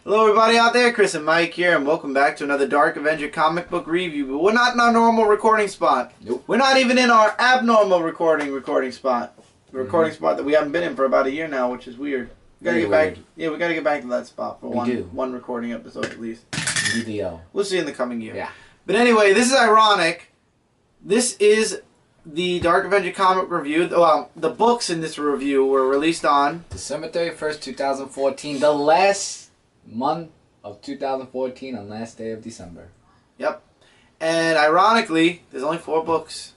Hello everybody out there, Chris and Mike here, and welcome back to another Dark Avenger Comic Book review. But we're not in our normal recording spot. Nope. We're not even in our abnormal recording spot. The recording spot that we haven't been in for about a year now, which is weird. We gotta get back. Yeah, we gotta get back to that spot for one recording episode at least. We'll see in the coming year. Yeah. But anyway, this is ironic. This is the Dark Avenger comic review. Well, the books in this review were released on December 31st, 2014, the last month of 2014 on last day of December. Yep. And ironically, there's only 4 books.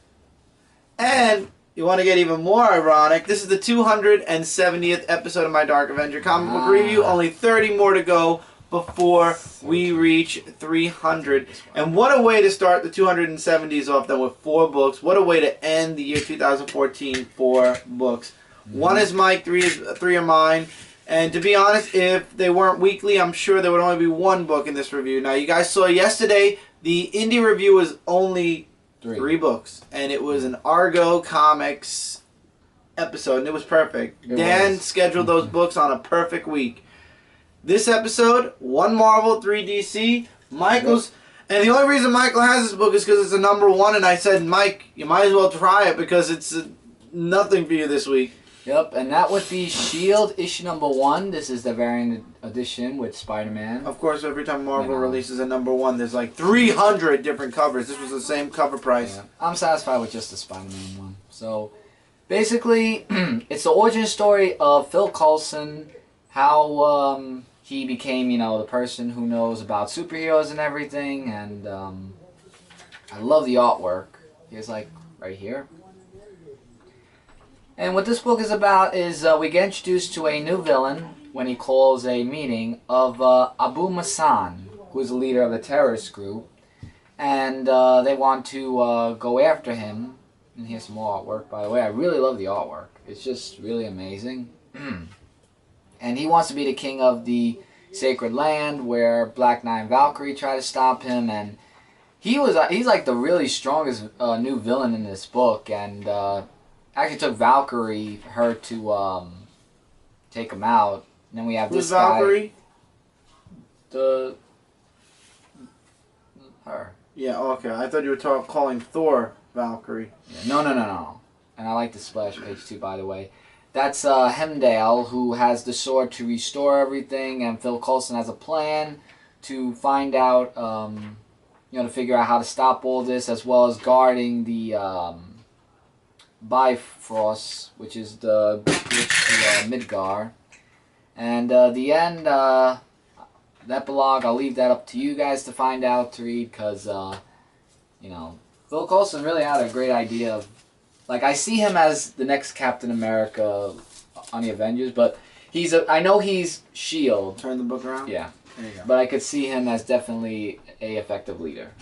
And you want to get even more ironic, this is the 270th episode of my Dark Avenger comic book review. Only 30 more to go before we reach 300. And what a way to start the 270s off then with 4 books. What a way to end the year 2014, 4 books. One is Mike, 3 are mine. And to be honest, if they weren't weekly, I'm sure there would only be 1 book in this review. Now, you guys saw yesterday, the indie review was only 3 books. And it was an Argo Comics episode, and it was perfect. Dan scheduled those books on a perfect week. This episode, 1 Marvel, 3 DC. Michael's... And the only reason Michael has this book is because it's a #1, and I said, Mike, you might as well try it because it's nothing for you this week. Yep, and that would be S.H.I.E.L.D. issue #1. This is the variant edition with Spider-Man. Of course, every time Marvel releases a #1, there's like 300 different covers. This was the same cover price. Yeah. I'm satisfied with just the Spider-Man one. So, basically, it's the origin story of Phil Coulson, how he became, the person who knows about superheroes and everything, and I love the artwork. Here's like right here. And what this book is about is we get introduced to a new villain when he calls a meeting of Abu Masan, who is the leader of a terrorist group. And they want to go after him. And here's some more artwork, by the way. I really love the artwork. It's just really amazing. And he wants to be the king of the Sacred Land, where Black Knight and Valkyrie try to stop him. And he's like the really strongest new villain in this book. And... actually took Valkyrie for her to take him out. And then we have this guy. Valkyrie? Her. Yeah, okay. I thought you were calling Thor Valkyrie. Yeah, no. And I like the splash page too, by the way. That's Hemdale, who has the sword to restore everything, and Phil Coulson has a plan to find out, to figure out how to stop all this, as well as guarding the Bifrost, which is the Midgar. And the end, the epilogue, I'll leave that up to you guys to find out, to read, because, Phil Coulson really had a great idea of, I see him as the next Captain America on the Avengers, but I know he's S.H.I.E.L.D. Turn the book around? Yeah. There you go. But I could see him as definitely a effective leader.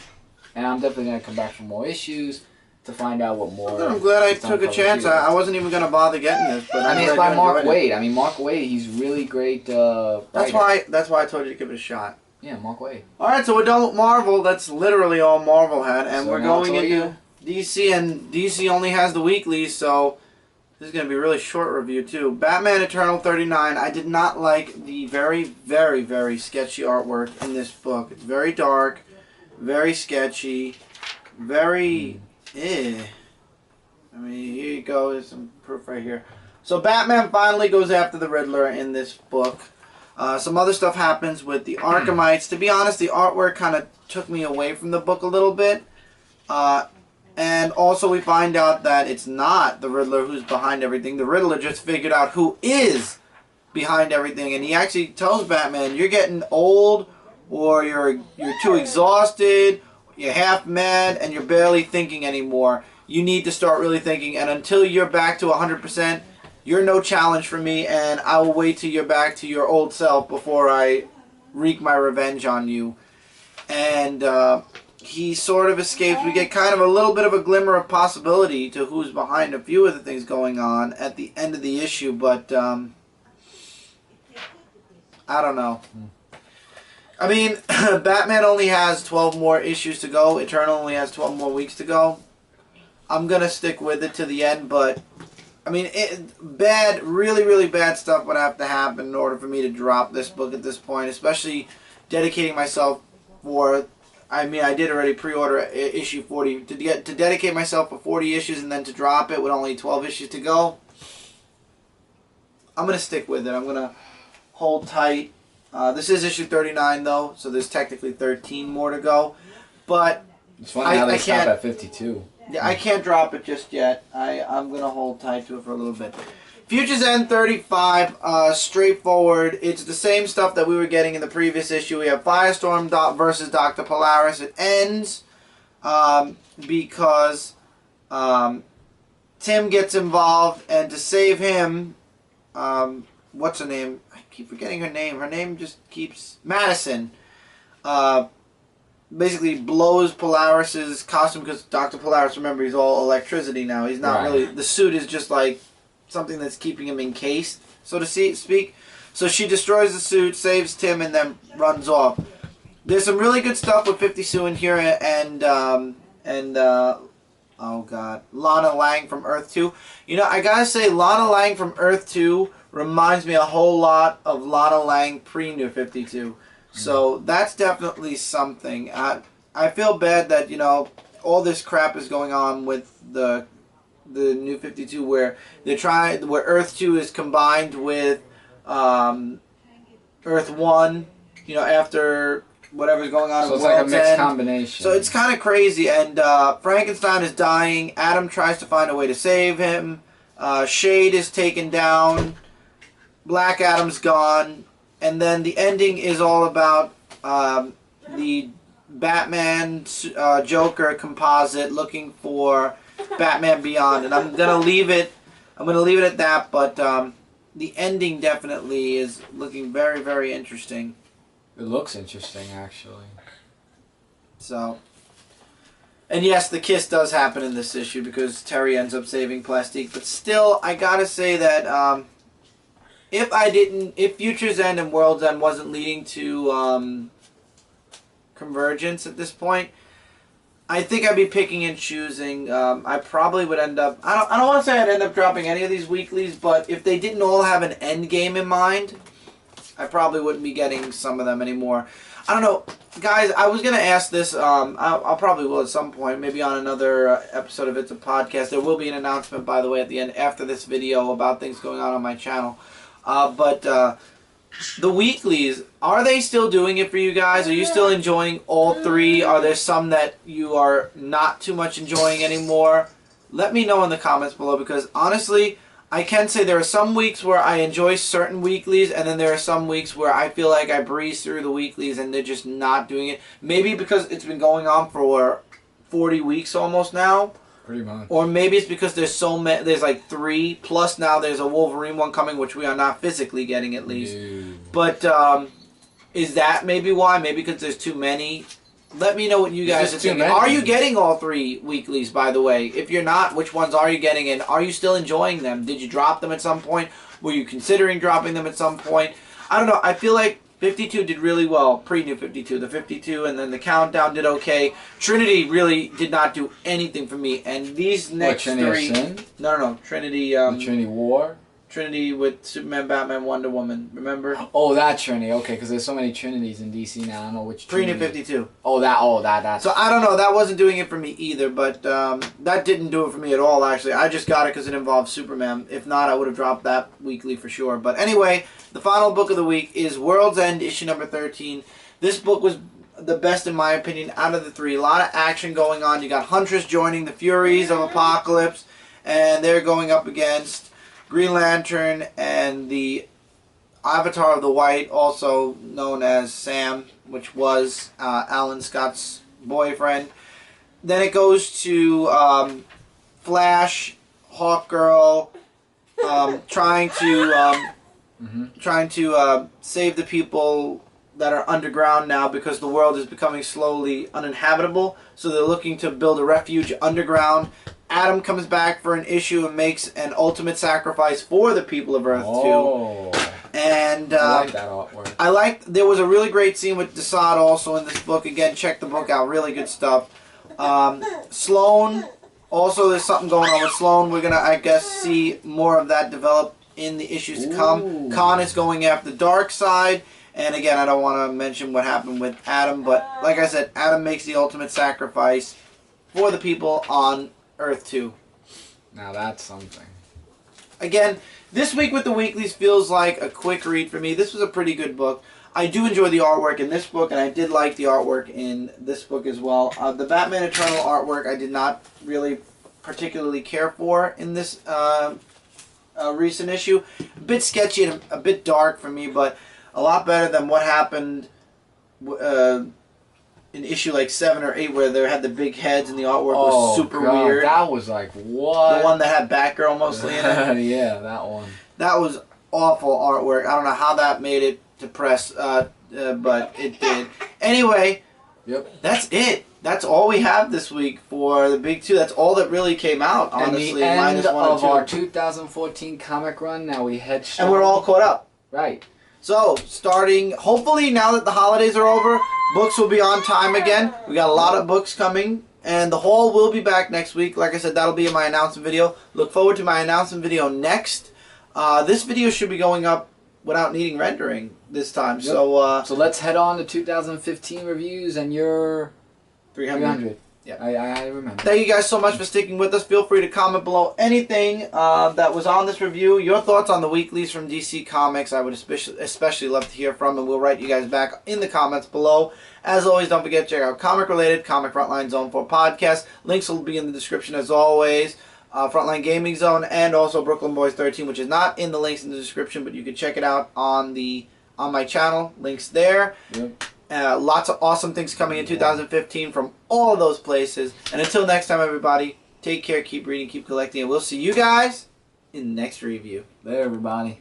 And I'm definitely going to come back for more issues to find out what more. I'm glad I took a chance. I wasn't even going to bother getting this, but it's by Mark Waid. Mark Waid, he's really great. That's why I told you to give it a shot. Yeah, Mark Waid. All right, so we're done with Marvel. That's literally all Marvel had, and we're going into DC, and DC only has the weeklies, so this is going to be a really short review too. Batman Eternal 39. I did not like the very, very, very sketchy artwork in this book. It's very dark, very sketchy, very. I mean, here you go. There's some proof right here. So Batman finally goes after the Riddler in this book. Some other stuff happens with the Arkhamites. To be honest, the artwork kind of took me away from the book a little bit. And also we find out that it's not the Riddler who's behind everything. The Riddler just figured out who is behind everything. And he actually tells Batman, you're getting old, or you're too exhausted, you're half mad, and you're barely thinking anymore. You need to start really thinking, and until you're back to 100%, you're no challenge for me, and I will wait till you're back to your old self before I wreak my revenge on you. And he sort of escapes. We get kind of a little bit of a glimmer of possibility to who's behind a few of the things going on at the end of the issue, but I don't know. I mean, Batman only has 12 more issues to go. Eternal only has 12 more weeks to go. I'm going to stick with it to the end, but I mean, bad, really, really bad stuff would have to happen in order for me to drop this book at this point, especially dedicating myself for, I mean, I did already pre-order issue 40. To dedicate myself for 40 issues and then to drop it with only 12 issues to go, I'm going to stick with it. I'm going to hold tight. This is issue 39, though, so there's technically 13 more to go. But it's funny how they stop at 52. Yeah, I can't drop it just yet. I'm going to hold tight to it for a little bit. Futures End 35, straightforward. It's the same stuff that we were getting in the previous issue. We have Firestorm versus Dr. Polaris. It ends because Tim gets involved, and to save him, what's her name? I keep forgetting her name. Her name just keeps... Madison. Basically blows Polaris's costume, because Dr. Polaris, remember, he's all electricity now. He's not really... The suit is just like something that's keeping him encased, so to speak. So she destroys the suit, saves Tim, and then runs off. There's some really good stuff with 50 Sue in here, and oh god, Lana Lang from Earth 2. You know, I gotta say, Lana Lang from Earth 2 reminds me a whole lot of Lana Lang pre-New 52. So that's definitely something. I feel bad that, you know, all this crap is going on with the New 52, where where Earth 2 is combined with Earth 1. You know, after whatever's going on. So it's like a mixed combination. So it's kind of crazy. And Frankenstein is dying. Adam tries to find a way to save him. Shade is taken down. Black Adam's gone. And then the ending is all about the Batman Joker composite looking for Batman Beyond, and I'm gonna leave it at that. But the ending definitely is looking very, very interesting. It looks interesting, actually. So, and yes, the kiss does happen in this issue because Terry ends up saving Plastique. But still, I gotta say that. If Futures End and World's End wasn't leading to Convergence at this point, I think I'd be picking and choosing. I probably would end up... I don't want to say I'd end up dropping any of these weeklies, but if they didn't all have an end game in mind, I probably wouldn't be getting some of them anymore. I don't know. Guys, I was going to ask this. I'll probably will at some point, maybe on another episode of It's a Podcast. There will be an announcement, by the way, at the end after this video about things going on my channel. But the weeklies, are they still doing it for you guys? Are you still enjoying all three? Are there some that you are not too much enjoying anymore? Let me know in the comments below, because honestly, I can say there are some weeks where I enjoy certain weeklies, and then there are some weeks where I feel like I breeze through the weeklies and they're just not doing it. Maybe because it's been going on for 40 weeks almost now. Pretty much. Or maybe it's because there's so many. There's like 3, plus now there's a Wolverine one coming, which we are not physically getting at least. No. But is that maybe why? Maybe because there's too many. Let me know what you guys are thinking. Are you getting all 3 weeklies, by the way? If you're not, which ones are you getting, and are you still enjoying them? Did you drop them at some point? Were you considering dropping them at some point? I don't know. I feel like 52 did really well, pre-New 52. The 52 and then the Countdown did okay. Trinity really did not do anything for me. And these next Trinity 3... Sin? No. Trinity... the Trinity War? Trinity with Superman, Batman, Wonder Woman. Remember? Oh, that Trinity. Okay, because there's so many Trinities in DC now. I don't know which Trinity. Pre-New 52. Oh, that. So I don't know. That wasn't doing it for me either, but that didn't do it for me at all, actually. I just got it because it involved Superman. If not, I would have dropped that weekly for sure. But anyway, the final book of the week is World's End, issue number 13. This book was the best, in my opinion, out of the 3. A lot of action going on. You got Huntress joining the Furies of Apocalypse, and they're going up against Green Lantern and the Avatar of the White, also known as Sam, which was Alan Scott's boyfriend. Then it goes to Flash, Hawkgirl, trying to save the people that are underground now, because the world is becoming slowly uninhabitable. So they're looking to build a refuge underground. Adam comes back for an issue and makes an ultimate sacrifice for the people of Earth 2. And I like that artwork. There was a really great scene with Desaad also in this book. Again, check the book out. Really good stuff. Sloane Also, there's something going on with Sloan. We're going to, I guess, see more of that develop in the issues to come. Ooh. Khan is going after Dark Side. And again, I don't want to mention what happened with Adam, but like I said, Adam makes the ultimate sacrifice for the people on Earth 2. Now that's something. Again, this week with the weeklies feels like a quick read for me. This was a pretty good book. I do enjoy the artwork in this book, and I did like the artwork in this book as well. The Batman Eternal artwork I did not really particularly care for in this recent issue. A bit sketchy and a bit dark for me, but a lot better than what happened in issue like 7 or 8 where they had the big heads and the artwork was super weird. That was like, what? The one that had Batgirl mostly in it. Yeah, that one. That was awful artwork. I don't know how that made it to press, but it did. Anyway, yep. That's it. That's all we have this week for the big 2. That's all that really came out, honestly. And the end minus 1 of and 2. our 2014 comic run. Now we head straight. And we're all caught up. Right. So, starting, hopefully now that the holidays are over, books will be on time again. We got a lot of books coming, and the haul will be back next week. Like I said, that'll be in my announcement video. Look forward to my announcement video next. This video should be going up without needing rendering this time. Yep. So let's head on to 2015 reviews and your 300. Yeah, I remember. Thank you guys so much for sticking with us. Feel free to comment below anything that was on this review. Your thoughts on the weeklies from DC Comics, I would especially love to hear from, and we'll write you guys back in the comments below. As always, don't forget to check out Comic Related, Comic Frontline Zone 4 podcast. Links will be in the description as always. Frontline Gaming Zone, and also Brooklyn Boys 13, which is not in the links in the description, but you can check it out on my channel. Links there. Yep. Lots of awesome things coming in 2015 from all of those places. And until next time, everybody, take care, keep reading, keep collecting, and we'll see you guys in the next review. There, everybody.